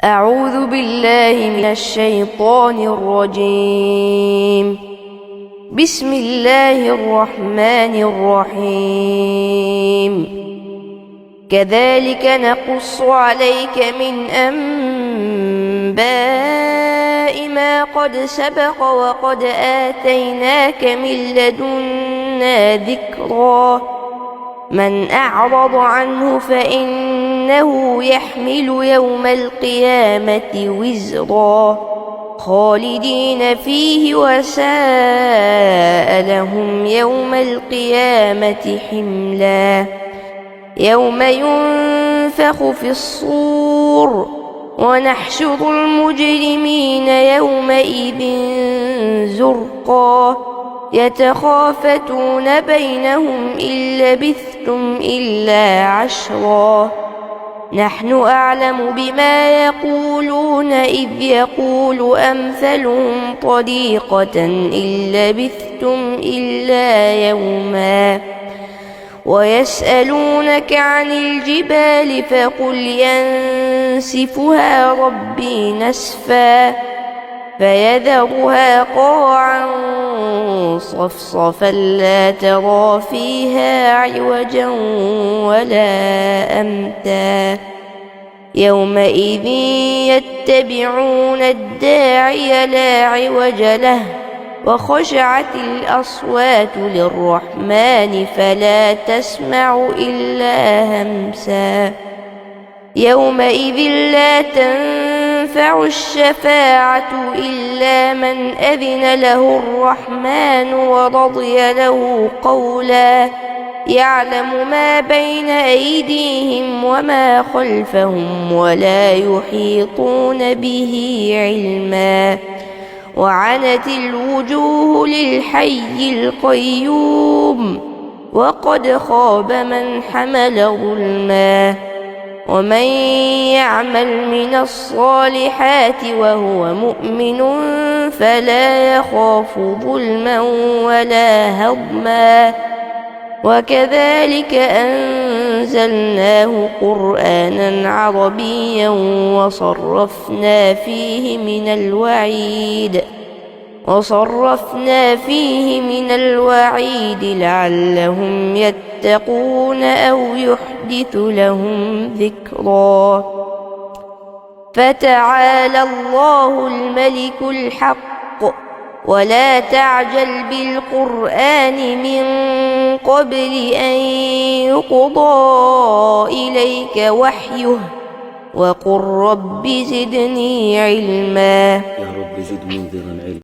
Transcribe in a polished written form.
أعوذ بالله من الشيطان الرجيم. بسم الله الرحمن الرحيم. كذلك نقص عليك من أنباء ما قد سبق وقد آتيناك من لدنا ذكرا. من أعرض عنه فإنه يحمل يوم القيامة وزرا خالدين فيه وساء لهم يوم القيامة حملا. يوم ينفخ في الصور ونحشر المجرمين يومئذ زرقا يتخافتون بينهم إن لبثتم إلا عشرا. نحن أعلم بما يقولون إذ يقول أمثلهم طريقة إن لبثتم إلا يوما. ويسألونك عن الجبال فقل ينسفها ربي نسفا فيذرها قاعا صفصفا لا ترى فيها عوجا ولا أمتا. يومئذ يتبعون الداعي لا عوج له وخشعت الأصوات للرحمن فلا تسمع إلا همسا. يومئذ لا تنفع الشفاعة إلا من أذن له الرحمن ورضي له قولا. يعلم ما بين أيديهم وما خلفهم ولا يحيطون به علما. وعنت الوجوه للحي القيوم وقد خاب من حمل ظلما. ومن يعمل من الصالحات وهو مؤمن فلا يخاف ظلما ولا هضما. وكذلك أنزلناه قرآنا عربيا وصرفنا فيه من الوعيد لعلهم يتقون أو يحدث لهم ذكرا. فتعالى الله الملك الحق ولا تعجل بالقرآن من قبل أن يقضى إليك وحيه وقل رب زدني علما. يا رب زد منذرا علما.